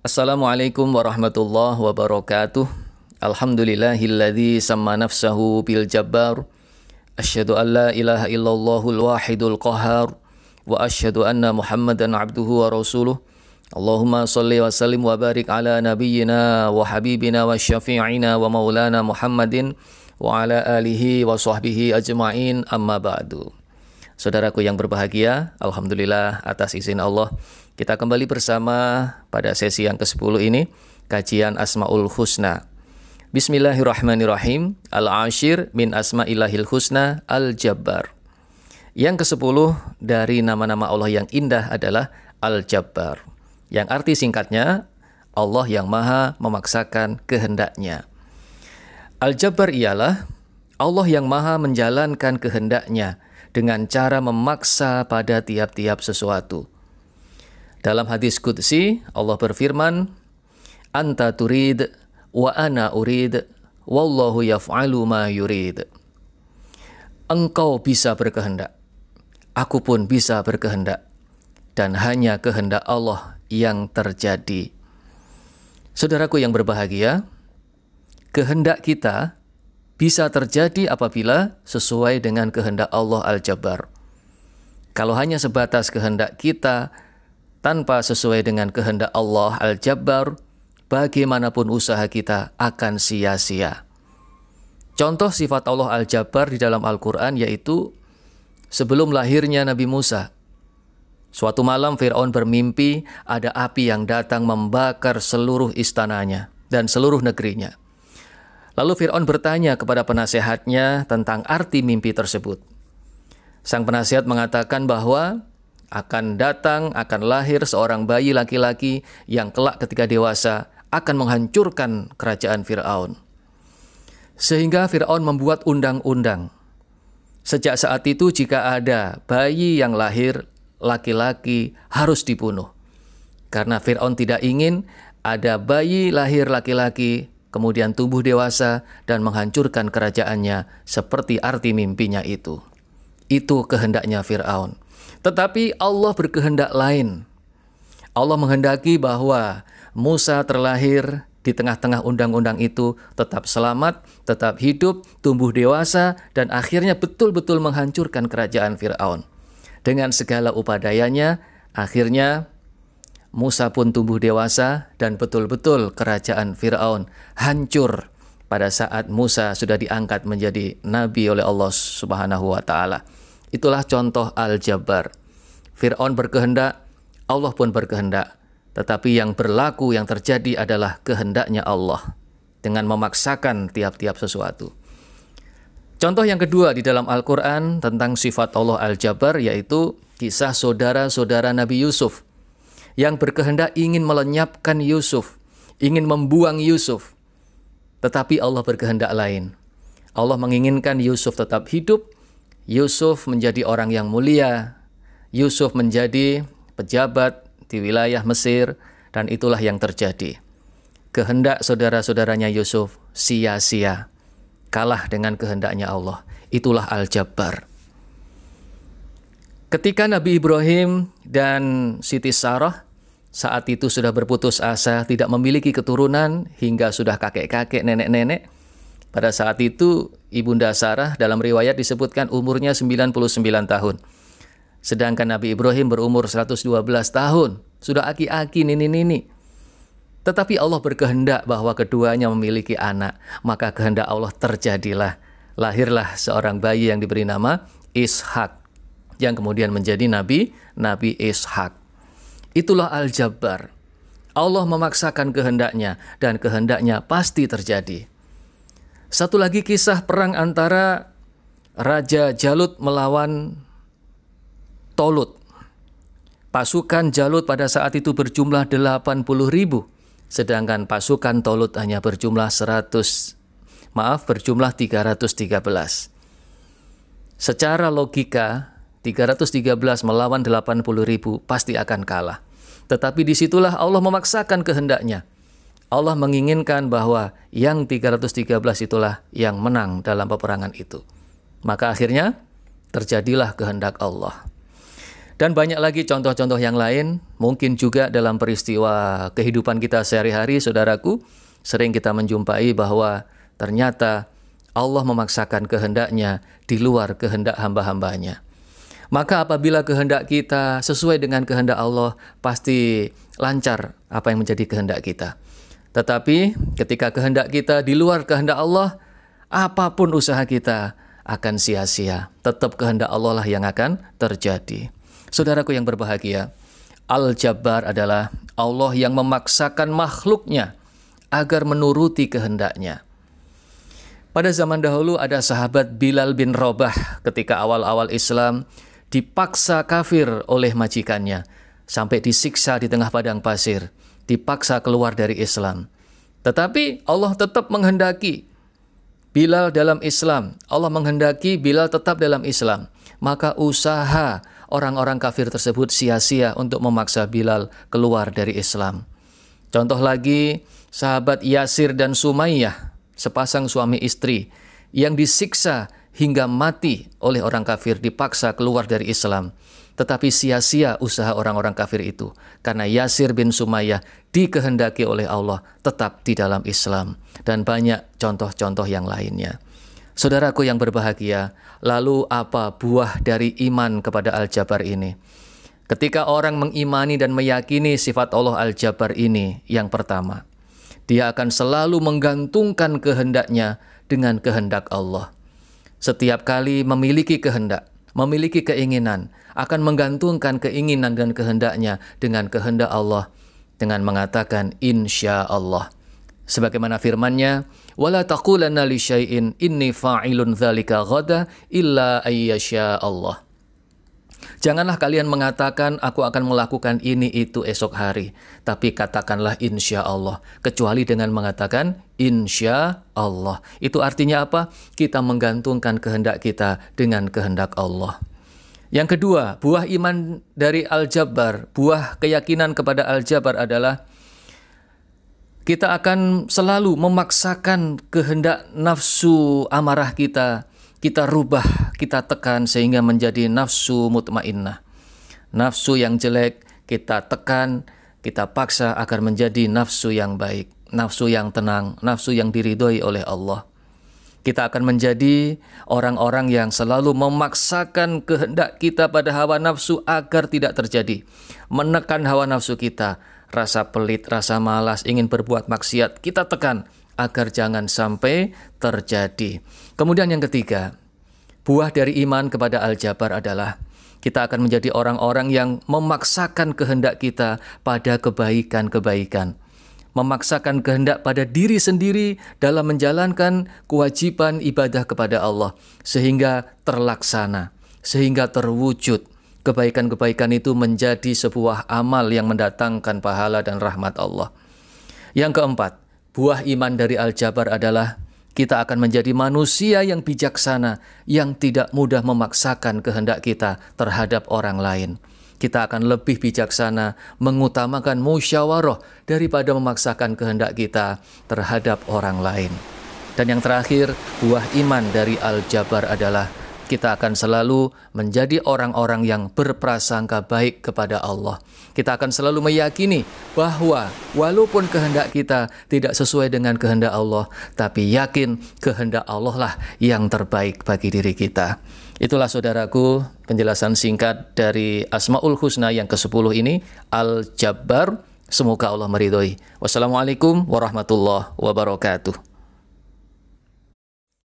Assalamualaikum warahmatullahi wabarakatuh. Alhamdulillahilladzi samma nafsahu bil jabbar. Asyhadu an la ilaha illallahul wahidul qahhar. Wa asyhadu anna Muhammadan abduhu wa rasuluh. Allahumma salli wa sallim wa barik ala nabiyyina wa habibina wa syafi'ina wa maulana Muhammadin wa ala alihi wa sahbihi ajma'in, amma ba'du. Saudaraku yang berbahagia, alhamdulillah atas izin Allah, kita kembali bersama pada sesi yang ke-10 ini, kajian Asmaul Husna. Bismillahirrahmanirrahim. Al-ashir min asma'illahil husna Al-Jabbar. Yang ke-10 dari nama-nama Allah yang indah adalah Al-Jabbar, yang arti singkatnya Allah yang maha memaksakan kehendaknya. Al-Jabbar ialah Allah yang maha menjalankan kehendaknya dengan cara memaksa pada tiap-tiap sesuatu. Dalam hadis qudsi, Allah berfirman, "Anta turid wa ana urid, wallahu yaf'alu ma yurid." Engkau bisa berkehendak, aku pun bisa berkehendak, dan hanya kehendak Allah yang terjadi. Saudaraku yang berbahagia, kehendak kita bisa terjadi apabila sesuai dengan kehendak Allah Al-Jabbar. Kalau hanya sebatas kehendak kita tanpa sesuai dengan kehendak Allah Al-Jabbar, bagaimanapun usaha kita akan sia-sia. Contoh sifat Allah Al-Jabbar di dalam Al-Quran yaitu sebelum lahirnya Nabi Musa. Suatu malam Fir'aun bermimpi ada api yang datang membakar seluruh istananya dan seluruh negerinya. Lalu Fir'aun bertanya kepada penasehatnya tentang arti mimpi tersebut. Sang penasehat mengatakan bahwa akan lahir seorang bayi laki-laki yang kelak ketika dewasa akan menghancurkan kerajaan Fir'aun. Sehingga Fir'aun membuat undang-undang. Sejak saat itu jika ada bayi yang lahir laki-laki harus dibunuh. Karena Fir'aun tidak ingin ada bayi lahir laki-laki kemudian tumbuh dewasa dan menghancurkan kerajaannya seperti arti mimpinya itu. Itu kehendaknya Fir'aun. Tetapi Allah berkehendak lain. Allah menghendaki bahwa Musa terlahir di tengah-tengah undang-undang itu tetap selamat, tetap hidup, tumbuh dewasa, dan akhirnya betul-betul menghancurkan kerajaan Fir'aun. Dengan segala upadayanya, akhirnya Musa pun tumbuh dewasa dan betul-betul kerajaan Fir'aun hancur pada saat Musa sudah diangkat menjadi nabi oleh Allah Subhanahu wa taala. Itulah contoh Al-Jabbar. Fir'aun berkehendak, Allah pun berkehendak. Tetapi yang berlaku, yang terjadi adalah kehendaknya Allah dengan memaksakan tiap-tiap sesuatu. Contoh yang kedua di dalam Al-Quran tentang sifat Allah Al-Jabbar yaitu kisah saudara-saudara Nabi Yusuf yang berkehendak ingin melenyapkan Yusuf, ingin membuang Yusuf. Tetapi Allah berkehendak lain. Allah menginginkan Yusuf tetap hidup, Yusuf menjadi orang yang mulia, Yusuf menjadi pejabat di wilayah Mesir, dan itulah yang terjadi. Kehendak saudara-saudaranya Yusuf sia-sia, kalah dengan kehendaknya Allah. Itulah Al-Jabbar. Ketika Nabi Ibrahim dan Siti Sarah saat itu sudah berputus asa, tidak memiliki keturunan hingga sudah kakek-kakek, nenek-nenek. Pada saat itu Ibunda Sarah dalam riwayat disebutkan umurnya 99 tahun. Sedangkan Nabi Ibrahim berumur 112 tahun. Sudah aki-aki, nini-nini. Tetapi Allah berkehendak bahwa keduanya memiliki anak. Maka kehendak Allah terjadilah. Lahirlah seorang bayi yang diberi nama Ishak, yang kemudian menjadi Nabi Ishak. Itulah Al-Jabbar. Allah memaksakan kehendaknya dan kehendaknya pasti terjadi. Satu lagi kisah perang antara Raja Jalut melawan Tolut. Pasukan Jalut pada saat itu berjumlah 80.000, sedangkan pasukan Tolut hanya berjumlah 313. Secara logika 313 melawan 80.000 pasti akan kalah. Tetapi disitulah Allah memaksakan kehendaknya. Allah menginginkan bahwa yang 313 itulah yang menang dalam peperangan itu. Maka akhirnya terjadilah kehendak Allah. Dan banyak lagi contoh-contoh yang lain, mungkin juga dalam peristiwa kehidupan kita sehari-hari, saudaraku, sering kita menjumpai bahwa ternyata Allah memaksakan kehendaknya di luar kehendak hamba-hambanya. Maka apabila kehendak kita sesuai dengan kehendak Allah, pasti lancar apa yang menjadi kehendak kita. Tetapi ketika kehendak kita di luar kehendak Allah, apapun usaha kita akan sia-sia. Tetap kehendak Allah lah yang akan terjadi. Saudaraku yang berbahagia, Al-Jabbar adalah Allah yang memaksakan makhluknya agar menuruti kehendaknya. Pada zaman dahulu ada sahabat Bilal bin Rabah ketika awal-awal Islam dipaksa kafir oleh majikannya sampai disiksa di tengah padang pasir, dipaksa keluar dari Islam. Tetapi Allah tetap menghendaki Bilal dalam Islam. Allah menghendaki Bilal tetap dalam Islam. Maka usaha orang-orang kafir tersebut sia-sia untuk memaksa Bilal keluar dari Islam. Contoh lagi, sahabat Yasir dan Sumayyah, sepasang suami istri yang disiksa hingga mati oleh orang kafir, dipaksa keluar dari Islam. Tetapi sia-sia usaha orang-orang kafir itu, karena Yasir bin Sumayyah dikehendaki oleh Allah tetap di dalam Islam. Dan banyak contoh-contoh yang lainnya. Saudaraku yang berbahagia, lalu apa buah dari iman kepada Al-Jabbar ini? Ketika orang mengimani dan meyakini sifat Allah Al-Jabbar ini, yang pertama, dia akan selalu menggantungkan kehendaknya dengan kehendak Allah. Setiap kali memiliki kehendak, memiliki keinginan, akan menggantungkan keinginan dan kehendaknya dengan kehendak Allah, dengan mengatakan insya Allah. Sebagaimana firman-Nya, "Wala taqulanna li syai'in inni fa'ilun dzalika ghada illa ayyasha Allah." Janganlah kalian mengatakan aku akan melakukan ini itu esok hari, tapi katakanlah insya Allah, kecuali dengan mengatakan insya Allah. Itu artinya apa? Kita menggantungkan kehendak kita dengan kehendak Allah. Yang kedua, buah iman dari Al-Jabbar, buah keyakinan kepada Al-Jabbar adalah kita akan selalu memaksakan kehendak nafsu amarah kita, kita rubah, kita tekan sehingga menjadi nafsu mutmainnah. Nafsu yang jelek kita tekan, kita paksa agar menjadi nafsu yang baik, nafsu yang tenang, nafsu yang diridhoi oleh Allah. Kita akan menjadi orang-orang yang selalu memaksakan kehendak kita pada hawa nafsu agar tidak terjadi. Menekan hawa nafsu kita, rasa pelit, rasa malas, ingin berbuat maksiat, kita tekan agar jangan sampai terjadi. Kemudian yang ketiga, buah dari iman kepada Al-Jabbar adalah kita akan menjadi orang-orang yang memaksakan kehendak kita pada kebaikan-kebaikan. Memaksakan kehendak pada diri sendiri dalam menjalankan kewajiban ibadah kepada Allah sehingga terlaksana, sehingga terwujud. Kebaikan-kebaikan itu menjadi sebuah amal yang mendatangkan pahala dan rahmat Allah. Yang keempat, buah iman dari Al-Jabbar adalah kita akan menjadi manusia yang bijaksana, yang tidak mudah memaksakan kehendak kita terhadap orang lain. Kita akan lebih bijaksana mengutamakan musyawarah daripada memaksakan kehendak kita terhadap orang lain. Dan yang terakhir, buah iman dari Al-Jabbar adalah kita akan selalu menjadi orang-orang yang berprasangka baik kepada Allah. Kita akan selalu meyakini bahwa walaupun kehendak kita tidak sesuai dengan kehendak Allah, tapi yakin kehendak Allah lah yang terbaik bagi diri kita. Itulah saudaraku penjelasan singkat dari Asmaul Husna yang ke-10 ini, Al-Jabbar. Semoga Allah meridhoi. Wassalamualaikum warahmatullahi wabarakatuh.